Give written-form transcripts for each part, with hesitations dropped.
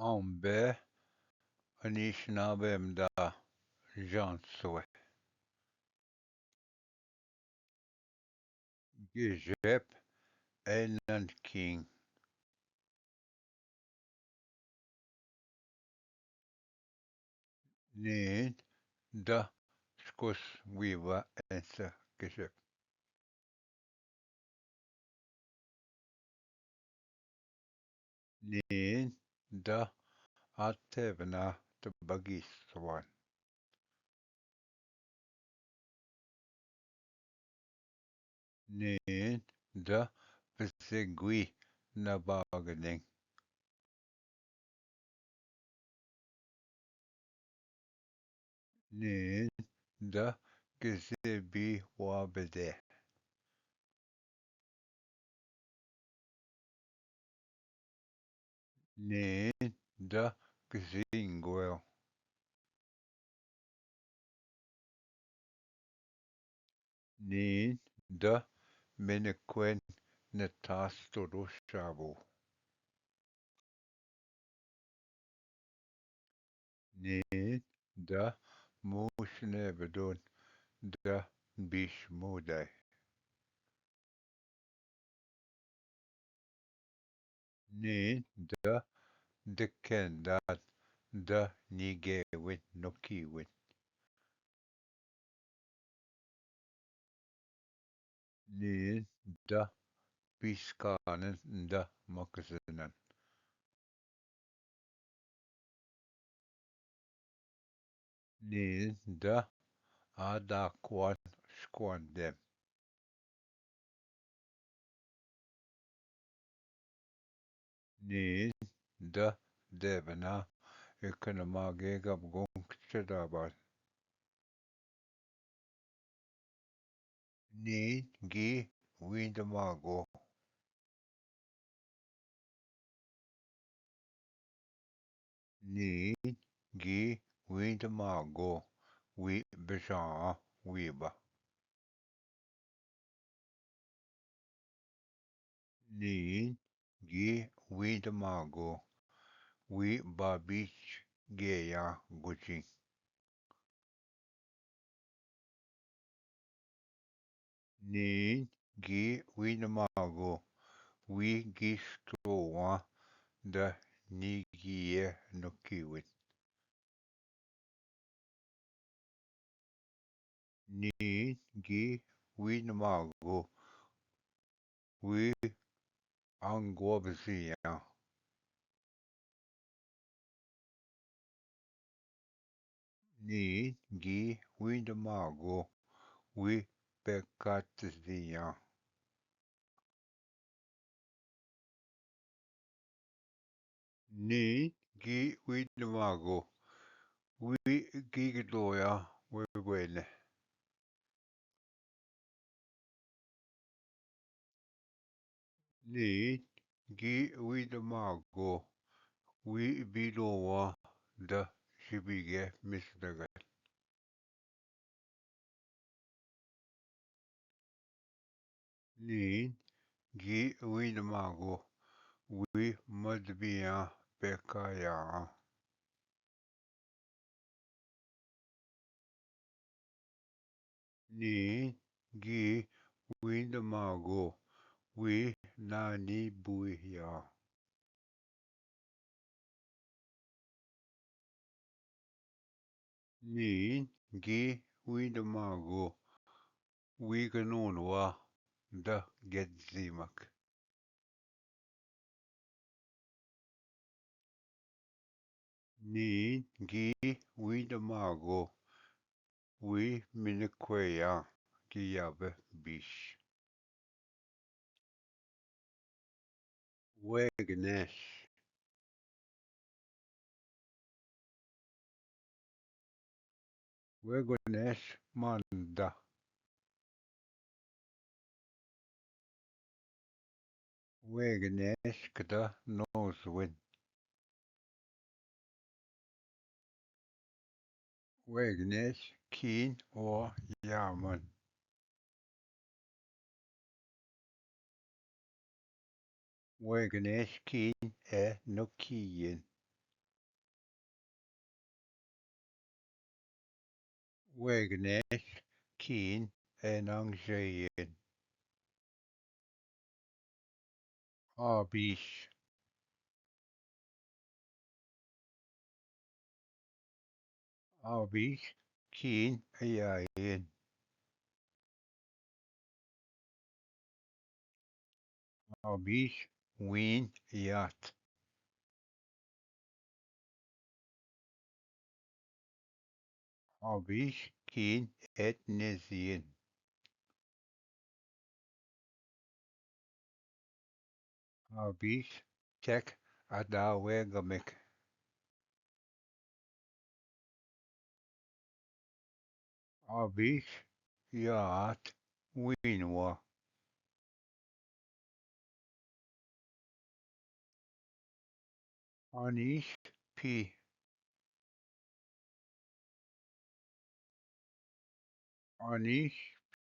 Aambe Anishinaabemdaa, zhaangswi. Gijep Eiland King. Niin da skus wiwa ensa gijep. Niin da atevna tabagiswan. Niin da besegui nabaganing. Niin da gizebi wabede. Niin da gzingwel. Niin da menequen netastorushavu. Niin da mushnebedun da bishmudai. Niin da dekendat da nigewin nokiwin. Niin da piskanen da makasanan. Niin da adakwan squandem. Niin da devana ekonomagegab gongchadabat. Niin gi windamago. Niin gi windamago. Wi bejan wiba. Niin gi windamago. Wi babich geya gucci. Niin gi windamago. Wi gistroa da nigie no kiwit. Niin gi windamago. Wi angwabzia. Niin gi windamago. Wi pekatzia. Niin gi windamago. Wi gigadoya wewene. Niin gi windamago. Wi bilowa da shibige misdaga. Niin gi windamago. Wi madbia pekaya. Niin gi windamago. Wi nani buia. Niin gi windamago. Wi ganonwa da getzimak. Niin gi windamago. Wi minequea giabe bish. Wegnesh. Wegonesh manda. Wegnesh kda noswin. Wegnesh keen or yaman. Wegnesh keen e nokiyin. Wegnes, Keen en Angzeeën. Abis, Abis, Keen Ayayen. Abis, Ween Yat. Abis, Keen et Nezien. Abis, Tek Adawegamek. Abis, Yat, Weenwa. Anish, P. Anish,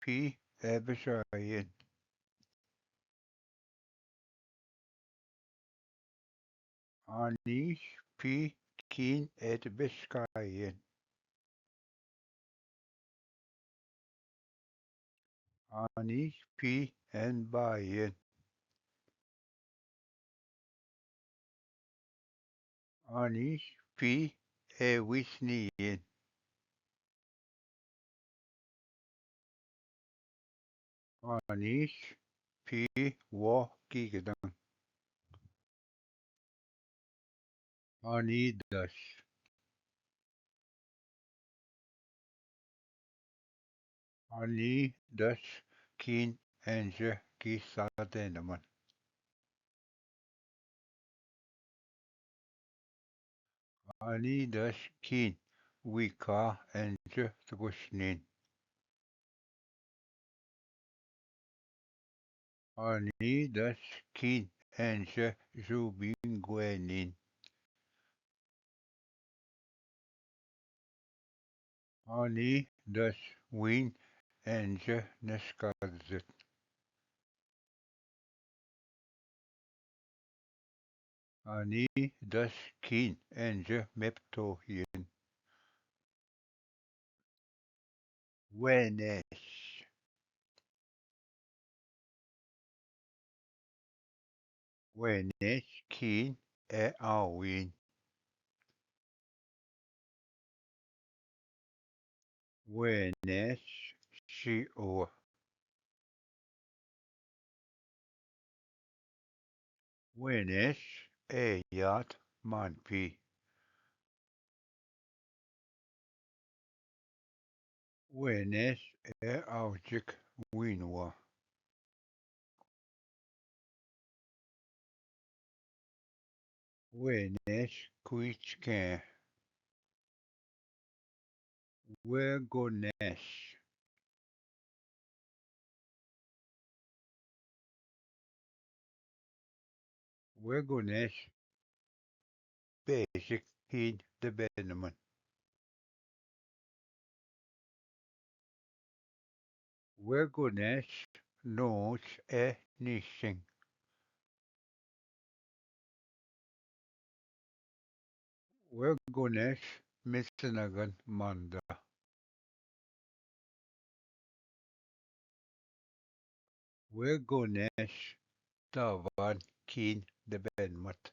P. Ebeshayen. Anish, P. Keen et Beskayen. Anish, P. En Bayen. Anish, P. E Wisniyen. Anish, P. Wa Gigadan. Anidas. Anidas, Keen Enje Gisadenaman. Anidas, Keen Wika Enje Tgushnin. Anidas, Keen Enje Zubingwenin. Anidas, Win Enje Neskazet. Anidas, Keen Enje Meptohien. Wenesh. Wenesh, Keen Awin. Wenesh, Shior. Wenesh, Eyat Manpi. Wenesh, Aujik Winwa. Wenesh, Kuichkan. Wegonesh. Wegonesh, Basic Heed the Benaman. Wegonesh, Noach Nishing. Wegonesh, Mitsanagan Manda. Wegonesh, Tavad Keen the Benmut.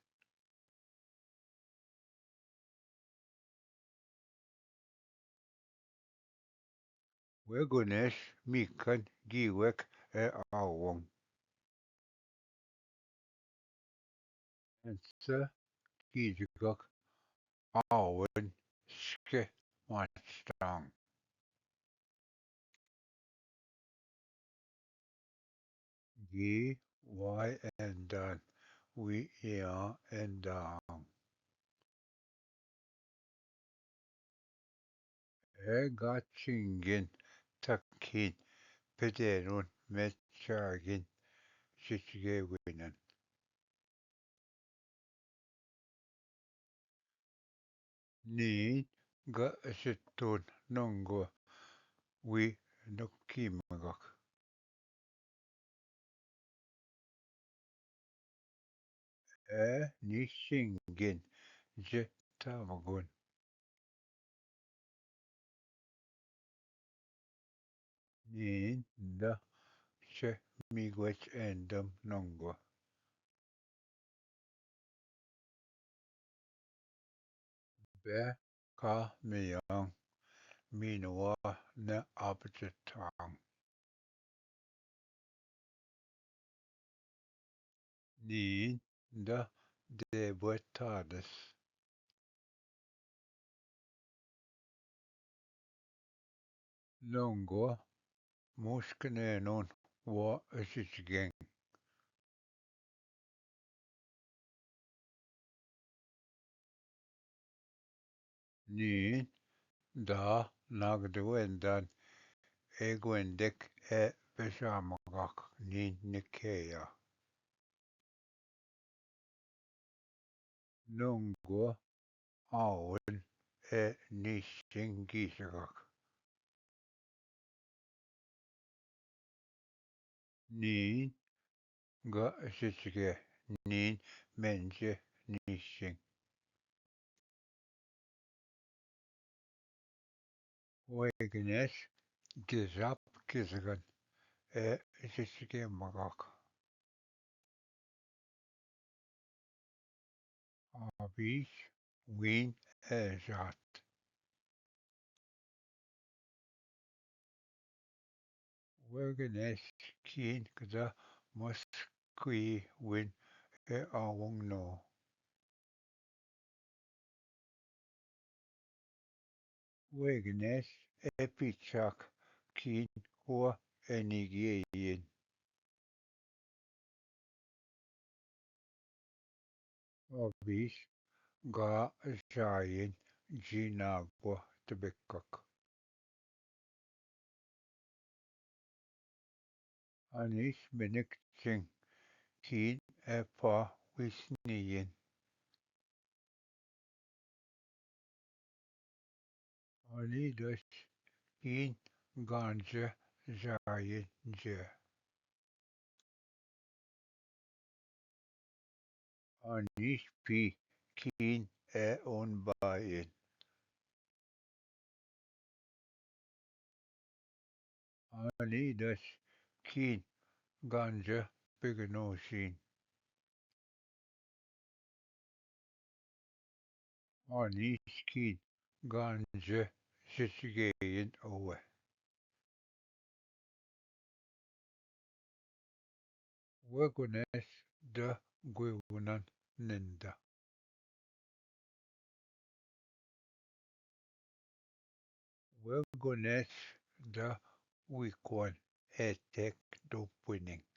Wegonesh, Mikan Giwek Awong. Ense Gijigok Awen Ske Matstang. Gi Y and Dan. We are and down. Gachingen Takin Pederun Metchagin Shishgewinen. Ni Gasitun Nongo We Nokimagok. Nishingen Jetamagun. Niin da che miigwech endam nongwa. Be ka miyang minwa na apachetang. Niin da debutades. Nongwa mushkanenon wa ashichgeng. Niin da nagdwendan egwendek e beshamagak niin nikea. Nongwa awen e nishingisagak. Niin ga ashichge niin menje nishing. Wegenes gizap gizagan e ashichge magak. Abish win e jat. Wegenes keen gda muskwi win e awang no. Wegenes e pichak keen wa enigiein. Abish ga jayin jinabwa tebekak. Anis minik ching keen e pa wisniyin. Anidas keen ganja jayin je. Anis pi keen e on bayin. Anidas keen ganja bignoshin. Anis keen ganja shishgayin owe. Wagones da gwiwunan ninda. Wagones da wikwan etek do winning.